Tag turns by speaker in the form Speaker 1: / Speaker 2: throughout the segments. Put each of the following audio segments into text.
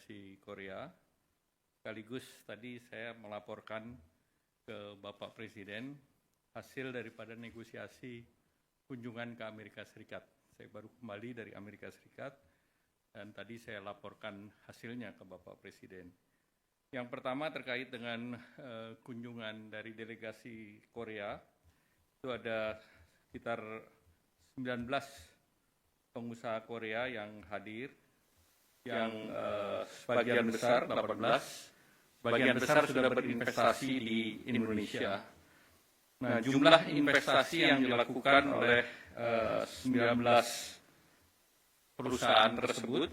Speaker 1: delegasi Korea. Sekaligus tadi saya melaporkan ke Bapak Presiden hasil daripada negosiasi kunjungan ke Amerika Serikat. Saya baru kembali dari Amerika Serikat dan tadi saya laporkan hasilnya ke Bapak Presiden. Yang pertama terkait dengan kunjungan dari delegasi Korea, itu ada sekitar 19 pengusaha Korea yang hadir, yang sebagian besar 18, sebagian besar sudah berinvestasi di Indonesia. Nah, jumlah investasi yang dilakukan oleh 19 perusahaan tersebut,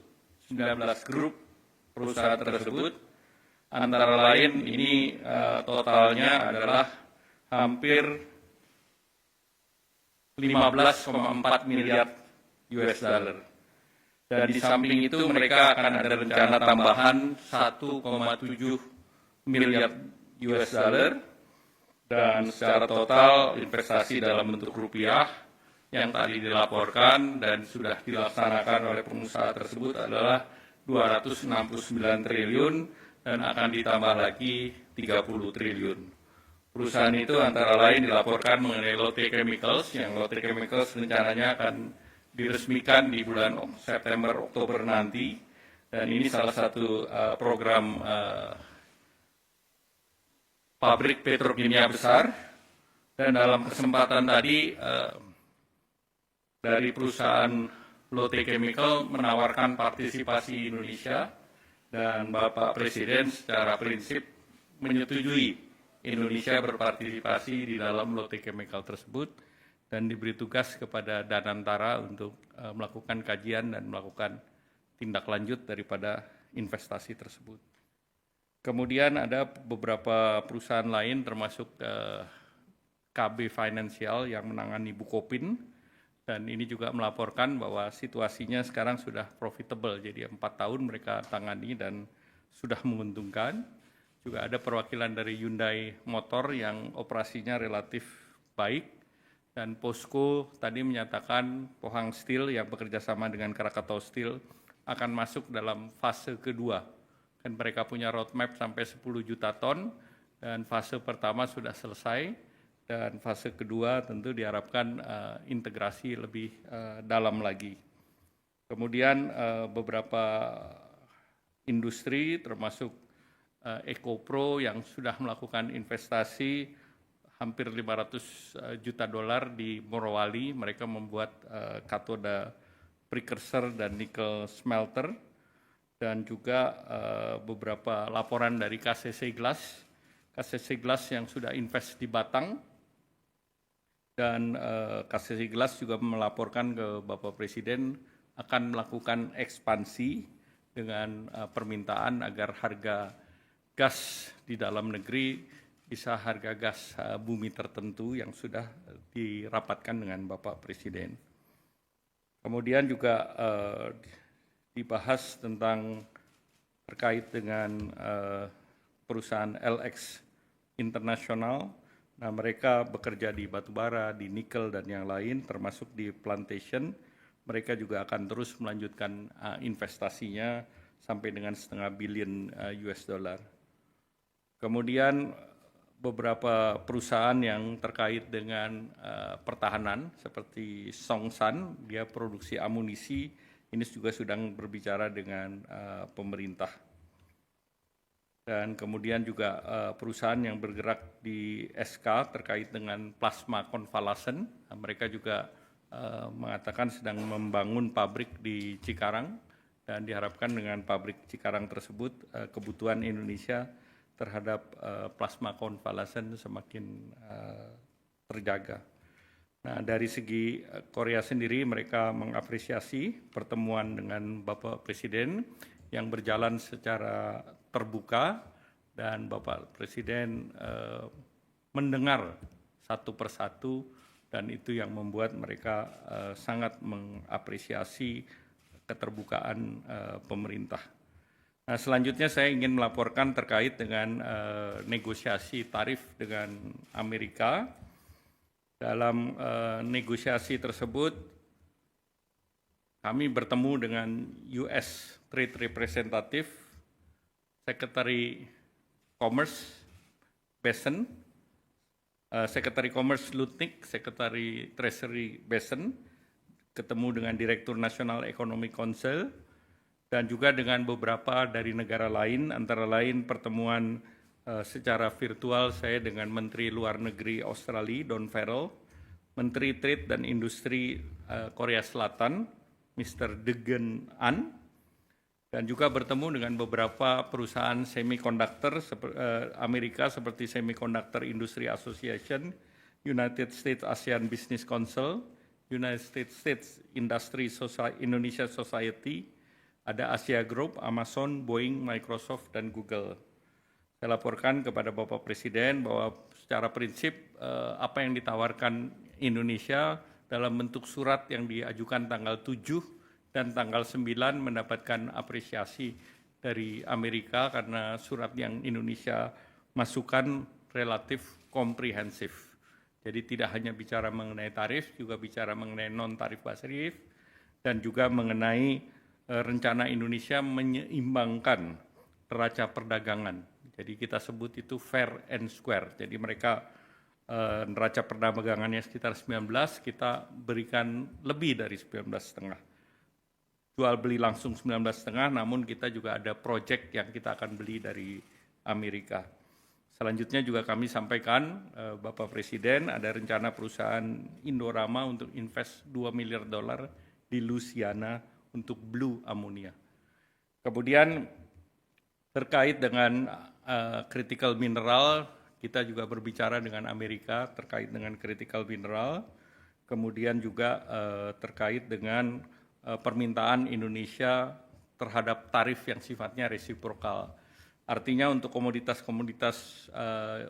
Speaker 1: 19 grup perusahaan tersebut, antara lain ini totalnya adalah hampir 15,4 miliar US dollar. Dan di samping itu mereka akan ada rencana tambahan 1,7 miliar US dollar. Dan secara total investasi dalam bentuk rupiah yang tadi dilaporkan dan sudah dilaksanakan oleh pengusaha tersebut adalah 269 triliun dan akan ditambah lagi 30 triliun. Perusahaan itu antara lain dilaporkan mengenai Lotte Chemicals, yang Lotte Chemicals rencananya akan diresmikan di bulan September-Oktober nanti, dan ini salah satu program pabrik petrokimia besar. Dan dalam kesempatan tadi dari perusahaan Lotte Chemical menawarkan partisipasi Indonesia, dan Bapak Presiden secara prinsip menyetujui Indonesia berpartisipasi di dalam Lotte Chemical tersebut dan diberi tugas kepada Danantara untuk melakukan kajian dan melakukan tindak lanjut daripada investasi tersebut. Kemudian ada beberapa perusahaan lain termasuk KB Financial yang menangani Bukopin, dan ini juga melaporkan bahwa situasinya sekarang sudah profitable, jadi 4 tahun mereka tangani dan sudah menguntungkan. Juga ada perwakilan dari Hyundai Motor yang operasinya relatif baik, dan POSCO tadi menyatakan Pohang Steel yang bekerja sama dengan Krakatau Steel akan masuk dalam fase kedua. Dan mereka punya roadmap sampai 10 juta ton, dan fase pertama sudah selesai, dan fase kedua tentu diharapkan integrasi lebih dalam lagi. Kemudian beberapa industri termasuk EcoPro yang sudah melakukan investasi hampir 500 juta dolar di Morowali. Mereka membuat katoda precursor dan nikel smelter, dan juga beberapa laporan dari KCC Glass yang sudah invest di Batang, dan KCC Glass juga melaporkan ke Bapak Presiden akan melakukan ekspansi dengan permintaan agar harga gas di dalam negeri bisa harga gas bumi tertentu yang sudah dirapatkan dengan Bapak Presiden. Kemudian juga dibahas tentang terkait dengan perusahaan LX Internasional. Nah, mereka bekerja di batubara, di nikel dan yang lain, termasuk di plantation. Mereka juga akan terus melanjutkan investasinya sampai dengan 0,5 billion US dollar. Kemudian beberapa perusahaan yang terkait dengan pertahanan seperti Songsan, dia produksi amunisi, ini juga sedang berbicara dengan pemerintah. Dan kemudian juga perusahaan yang bergerak di SK terkait dengan plasma konvalesen, mereka juga mengatakan sedang membangun pabrik di Cikarang, dan diharapkan dengan pabrik Cikarang tersebut kebutuhan Indonesia terhadap plasma konvalesen semakin terjaga. Nah, dari segi Korea sendiri, mereka mengapresiasi pertemuan dengan Bapak Presiden yang berjalan secara terbuka, dan Bapak Presiden mendengar satu persatu, dan itu yang membuat mereka sangat mengapresiasi keterbukaan pemerintah. Nah, selanjutnya saya ingin melaporkan terkait dengan negosiasi tarif dengan Amerika. Dalam negosiasi tersebut, kami bertemu dengan US Trade Representative Secretary Commerce Besen, Secretary Commerce Lutnick, Secretary Treasury Besen, ketemu dengan Direktur Nasional Economic Council, dan juga dengan beberapa dari negara lain, antara lain pertemuan secara virtual saya dengan Menteri Luar Negeri Australia, Don Farrell, Menteri Trade dan Industri Korea Selatan, Mr. Degen An, dan juga bertemu dengan beberapa perusahaan semiconductor Amerika seperti Semiconductor Industry Association, United States ASEAN Business Council, United States Industry Indonesia Society, ada Asia Group, Amazon, Boeing, Microsoft, dan Google. Saya laporkan kepada Bapak Presiden bahwa secara prinsip apa yang ditawarkan Indonesia dalam bentuk surat yang diajukan tanggal 7 dan tanggal 9 mendapatkan apresiasi dari Amerika karena surat yang Indonesia masukkan relatif komprehensif. Jadi tidak hanya bicara mengenai tarif, juga bicara mengenai non-tarif tarif, dan juga mengenai rencana Indonesia menyeimbangkan neraca perdagangan. Jadi kita sebut itu fair and square. Jadi mereka neraca perdagangannya sekitar 19, kita berikan lebih dari 19,5. Jual beli langsung 19,5, namun kita juga ada proyek yang kita akan beli dari Amerika. Selanjutnya juga kami sampaikan, Bapak Presiden, ada rencana perusahaan Indorama untuk invest $2 miliar di Louisiana untuk blue ammonia. Kemudian terkait dengan critical mineral, kita juga berbicara dengan Amerika terkait dengan critical mineral, kemudian juga terkait dengan permintaan Indonesia terhadap tarif yang sifatnya resiprokal. Artinya untuk komoditas-komoditas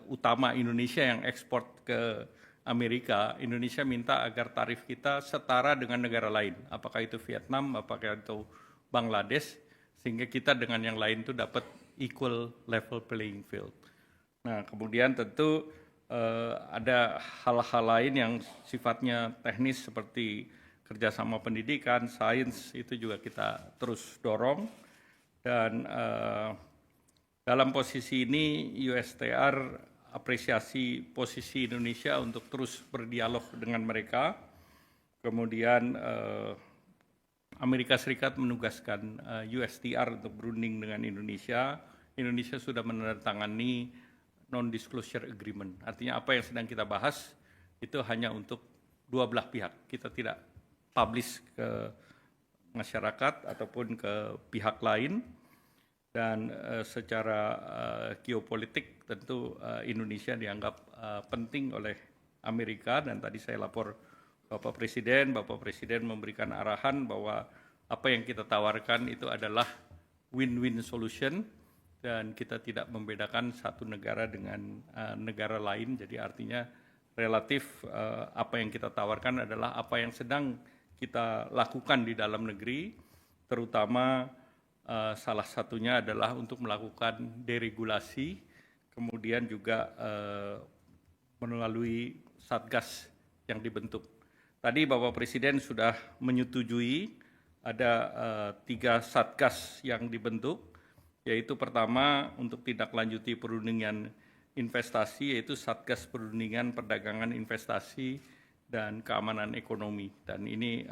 Speaker 1: utama Indonesia yang ekspor ke Amerika, Indonesia minta agar tarif kita setara dengan negara lain. Apakah itu Vietnam, apakah itu Bangladesh, sehingga kita dengan yang lain itu dapat equal level playing field. Nah, kemudian tentu ada hal-hal lain yang sifatnya teknis seperti kerjasama pendidikan, sains, itu juga kita terus dorong. Dan dalam posisi ini USTR apresiasi posisi Indonesia untuk terus berdialog dengan mereka. Kemudian Amerika Serikat menugaskan USTR untuk berunding dengan Indonesia. Indonesia sudah menandatangani non-disclosure agreement. Artinya apa yang sedang kita bahas itu hanya untuk dua belah pihak. Kita tidak publish ke masyarakat ataupun ke pihak lain. Dan secara geopolitik tentu Indonesia dianggap penting oleh Amerika, dan tadi saya lapor Bapak Presiden memberikan arahan bahwa apa yang kita tawarkan itu adalah win-win solution dan kita tidak membedakan satu negara dengan negara lain. Jadi artinya relatif apa yang kita tawarkan adalah apa yang sedang kita lakukan di dalam negeri, terutama salah satunya adalah untuk melakukan deregulasi, kemudian juga melalui Satgas yang dibentuk. Tadi Bapak Presiden sudah menyetujui ada 3 Satgas yang dibentuk, yaitu pertama untuk tindak lanjuti perundingan investasi, yaitu Satgas Perundingan Perdagangan Investasi dan Keamanan Ekonomi. Dan ini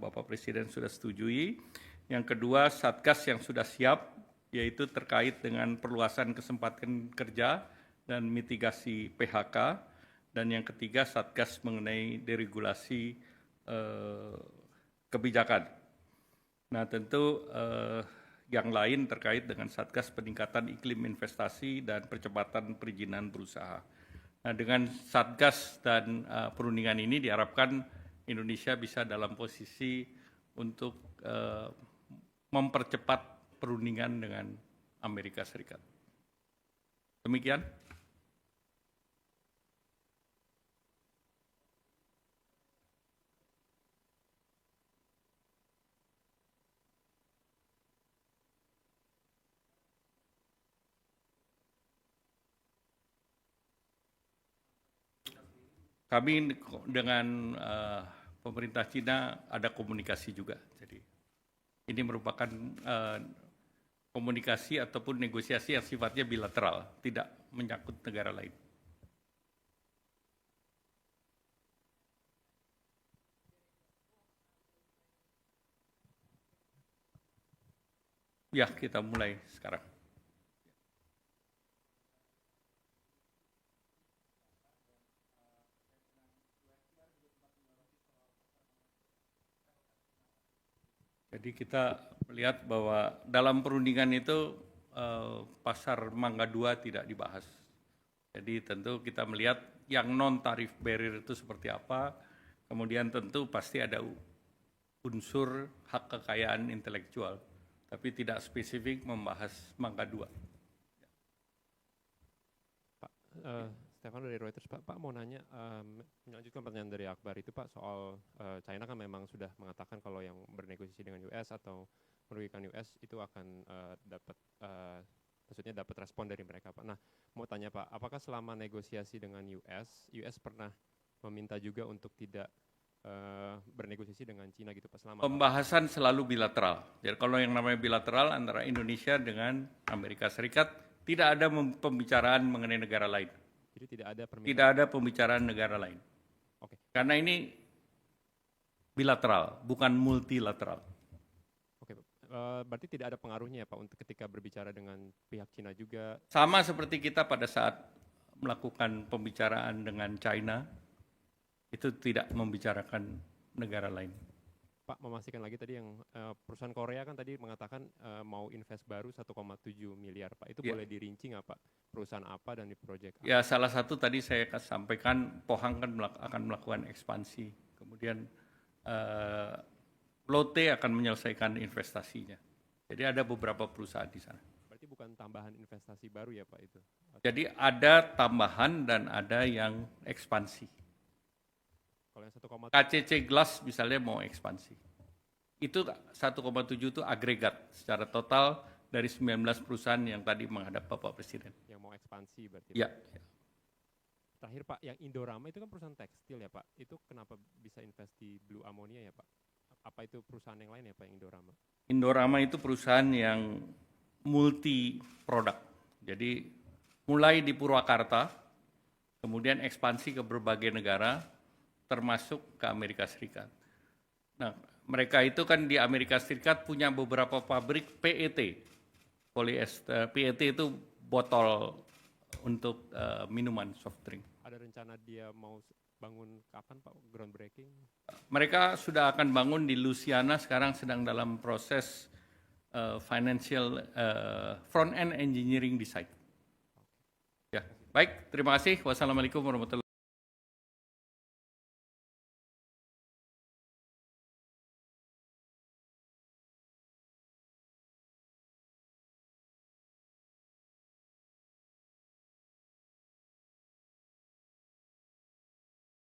Speaker 1: Bapak Presiden sudah setujui. Yang kedua, Satgas yang sudah siap, yaitu terkait dengan perluasan kesempatan kerja dan mitigasi PHK. Dan yang ketiga, Satgas mengenai deregulasi kebijakan. Nah, tentu yang lain terkait dengan Satgas peningkatan iklim investasi dan percepatan perizinan berusaha. Nah, dengan Satgas dan perundingan ini diharapkan Indonesia bisa dalam posisi untuk mempercepat perundingan dengan Amerika Serikat. Demikian. Kami dengan pemerintah Cina ada komunikasi juga. Jadi ini merupakan komunikasi ataupun negosiasi yang sifatnya bilateral, tidak menyangkut negara lain. Ya, kita mulai sekarang. Jadi kita melihat bahwa dalam perundingan itu pasar Mangga 2 tidak dibahas. Jadi tentu kita melihat yang non-tarif barrier itu seperti apa, kemudian tentu pasti ada unsur hak kekayaan intelektual, tapi tidak spesifik membahas Mangga 2.
Speaker 2: Pak, Stefano dari Reuters, Pak mau nanya, melanjutkan pertanyaan dari Akbar itu Pak, soal China kan memang sudah mengatakan kalau yang bernegosiasi dengan US atau merugikan US itu akan maksudnya dapat respon dari mereka Pak. Nah, mau tanya Pak, apakah selama negosiasi dengan US pernah meminta juga untuk tidak bernegosiasi dengan China gitu Pak? Selama
Speaker 1: pembahasan selalu bilateral. Jadi kalau yang namanya bilateral antara Indonesia dengan Amerika Serikat, tidak ada pembicaraan mengenai negara lain.
Speaker 2: Jadi tidak
Speaker 1: ada pembicaraan negara lain.
Speaker 2: Oke.
Speaker 1: Karena ini bilateral, bukan multilateral.
Speaker 2: Oke, berarti tidak ada pengaruhnya ya Pak untuk ketika berbicara dengan pihak Cina juga?
Speaker 1: Sama seperti kita pada saat melakukan pembicaraan dengan China, itu tidak membicarakan negara lain.
Speaker 2: Pak, memastikan lagi tadi yang perusahaan Korea kan tadi mengatakan mau invest baru 1,7 miliar Pak. Itu boleh dirinci nggak Pak? Perusahaan apa dan di proyek apa?
Speaker 1: Ya, salah satu tadi saya sampaikan Pohang kan akan melakukan ekspansi. Kemudian Lotte akan menyelesaikan investasinya. Jadi ada beberapa perusahaan di sana.
Speaker 2: Berarti bukan tambahan investasi baru ya Pak itu?
Speaker 1: Jadi ada tambahan dan ada yang ekspansi.
Speaker 2: Kalau yang 1,7
Speaker 1: KCC Glass misalnya mau ekspansi. Itu 1,7 itu agregat secara total dari 19 perusahaan yang tadi menghadap Bapak Presiden.
Speaker 2: Yang mau ekspansi berarti?
Speaker 1: Ya.
Speaker 2: Terakhir Pak, yang Indorama itu kan perusahaan tekstil ya Pak. Itu kenapa bisa invest di Blue Ammonia ya Pak? Apa itu perusahaan yang lain ya Pak, yang Indorama?
Speaker 1: Indorama itu perusahaan yang multi produk. Jadi mulai di Purwakarta, kemudian ekspansi ke berbagai negara, termasuk ke Amerika Serikat. Nah, mereka itu kan di Amerika Serikat punya beberapa pabrik PET, polyester. PET itu botol untuk minuman soft drink.
Speaker 2: Ada rencana dia mau bangun kapan Pak, groundbreaking?
Speaker 1: Mereka sudah akan bangun di Louisiana, sekarang sedang dalam proses financial front end engineering design. Ya, baik, terima kasih. Wassalamualaikum warahmatullahi wabarakatuh.